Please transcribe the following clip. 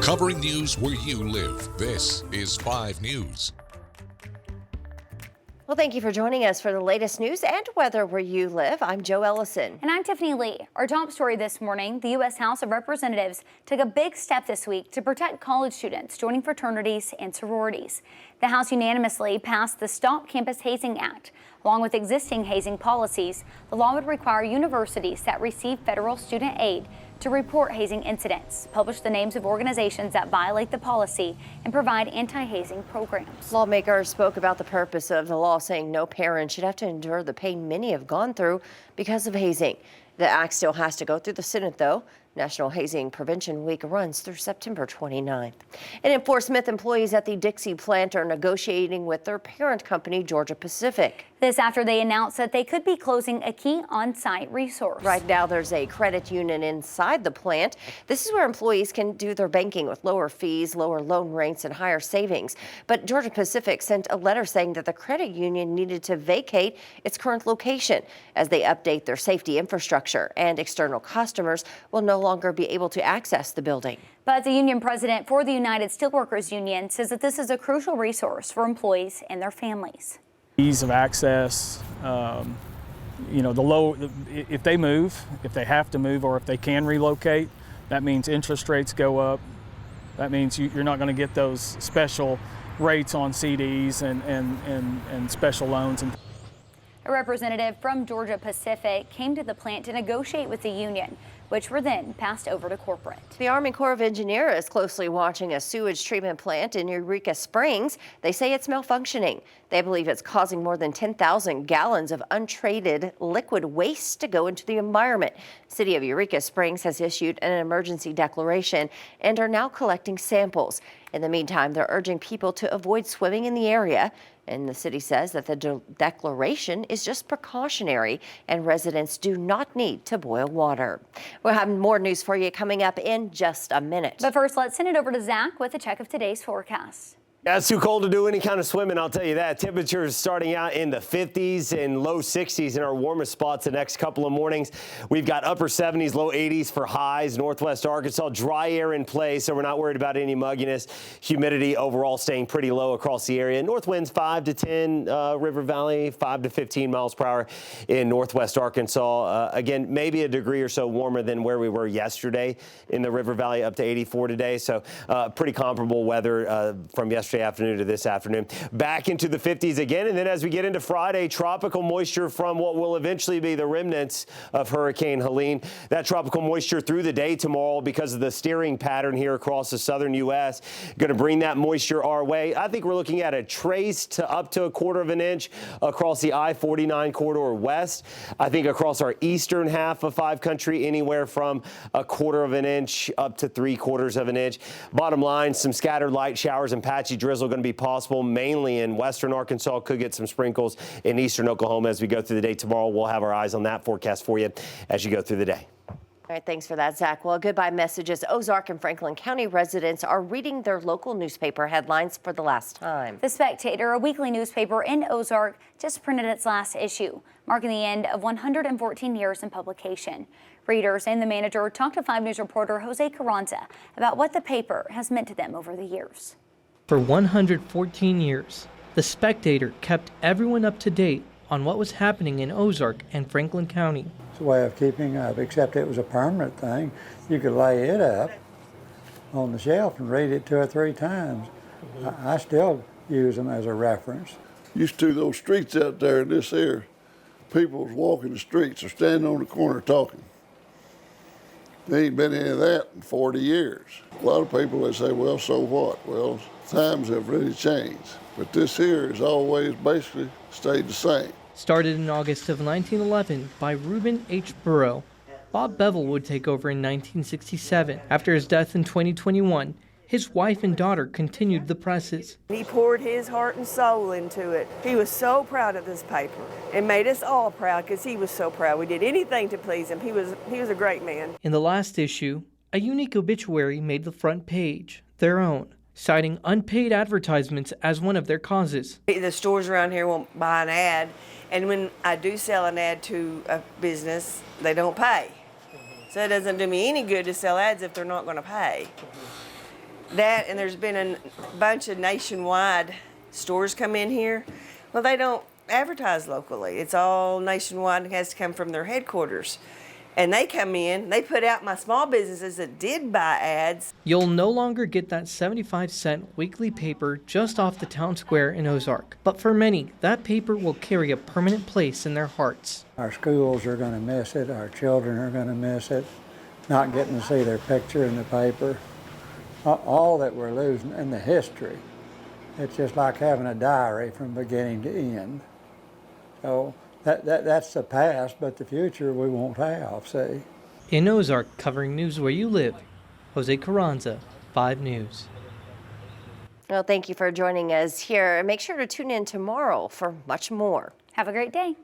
Covering news where you live. This is 5 News. Well, thank you for joining us for the latest news and weather where you live. I'm Joe Ellison. And I'm Tiffany Lee. Our top story this morning, the U.S. House of Representatives took a big step this week to protect college students joining fraternities and sororities. The House unanimously passed the Stop Campus Hazing Act. Along with existing hazing policies, the law would require universities that receive federal student aid to report hazing incidents, publish the names of organizations that violate the policy, and provide anti-hazing programs. Lawmakers spoke about the purpose of the law, saying no parent should have to endure the pain many have gone through because of hazing. The act still has to go through the Senate, though. National Hazing Prevention Week runs through September 29th. And in Fort Smith, employees at the Dixie plant are negotiating with their parent company, Georgia Pacific. This after they announced that they could be closing a key on-site resource. Right now, there's a credit union inside the plant. This is where employees can do their banking with lower fees, lower loan rates, and higher savings. But Georgia Pacific sent a letter saying that the credit union needed to vacate its current location as they update their safety infrastructure, and external customers will no longer be able to access the building. But the union president for the United Steelworkers Union says that this is a crucial resource for employees and their families. Ease of access, if they move, if they have to move, or if they can relocate, that means interest rates go up. That means you're not going to get those special rates on CDs and special loans. A representative from Georgia Pacific came to the plant to negotiate with the union, which were then passed over to corporate. The Army Corps of Engineers is closely watching a sewage treatment plant in Eureka Springs. They say it's malfunctioning. They believe it's causing more than 10,000 gallons of untreated liquid waste to go into the environment. City of Eureka Springs has issued an emergency declaration and are now collecting samples. In the meantime, they're urging people to avoid swimming in the area. And the city says that the declaration is just precautionary and residents do not need to boil water. We'll have more news for you coming up in just a minute. But first, let's send it over to Zach with a check of today's forecast. Yeah, it's too cold to do any kind of swimming, I'll tell you that. Temperatures starting out in the 50s and low 60s in our warmest spots the next couple of mornings. We've got upper 70s, low 80s for highs. Northwest Arkansas, dry air in place, so we're not worried about any mugginess. Humidity overall staying pretty low across the area. North winds 5 to 10, River Valley 5 to 15 miles per hour in Northwest Arkansas. Again, maybe a degree or so warmer than where we were yesterday in the River Valley, up to 84 today. So pretty comparable weather from yesterday afternoon to this afternoon. Back into the 50s again, and then as we get into Friday, tropical moisture from what will eventually be the remnants of Hurricane Helene. That tropical moisture through the day tomorrow, because of the steering pattern here across the southern U.S., going to bring that moisture our way. I think we're looking at a trace to up to 1/4 of an inch across the I-49 corridor west. I think across our eastern half of 5 country, anywhere from 1/4 of an inch up to 3/4 of an inch. Bottom line, some scattered light showers and patchy drizzle going to be possible, mainly in western Arkansas. Could get some sprinkles in eastern Oklahoma as we go through the day tomorrow. We'll have our eyes on that forecast for you as you go through the day. All right, thanks for that, Zach. Well, goodbye messages. Ozark and Franklin County residents are reading their local newspaper headlines for the last time. The Spectator, a weekly newspaper in Ozark, just printed its last issue, marking the end of 114 years in publication. Readers and the manager talked to 5 News reporter Jose Carranza about what the paper has meant to them over the years. For 114 years, the Spectator kept everyone up to date on what was happening in Ozark and Franklin County. It's a way of keeping up, except it was a permanent thing. You could lay it up on the shelf and read it 2 or 3 times. I still use them as a reference. Used to those streets out there in this area, people was walking the streets or standing on the corner talking. There ain't been any of that in 40 years. A lot of people, they say, well, so what? Well, times have really changed. But this here has always basically stayed the same. Started in August of 1911 by Reuben H. Burrow, Bob Bevel would take over in 1967. After his death in 2021, his wife and daughter continued the presses. He poured his heart and soul into it. He was so proud of this paper and made us all proud because he was so proud. We did anything to please him. He was a great man. In the last issue, a unique obituary made the front page, their own, citing unpaid advertisements as one of their causes. The stores around here won't buy an ad, and when I do sell an ad to a business, they don't pay. So it doesn't do me any good to sell ads if they're not going to pay. That, and there's been a bunch of nationwide stores come in here. Well, they don't advertise locally. It's all nationwide. It has to come from their headquarters. And they come in, they put out my small businesses that did buy ads. You'll no longer get that 75-cent weekly paper just off the town square in Ozark. But for many, that paper will carry a permanent place in their hearts. Our schools are going to miss it. Our children are going to miss it. Not getting to see their picture in the paper. All that we're losing in the history. It's just like having a diary from beginning to end. So that's the past, but the future we won't have, see. In Ozark, covering news where you live, Jose Carranza, 5 News. Well, thank you for joining us here. Make sure to tune in tomorrow for much more. Have a great day.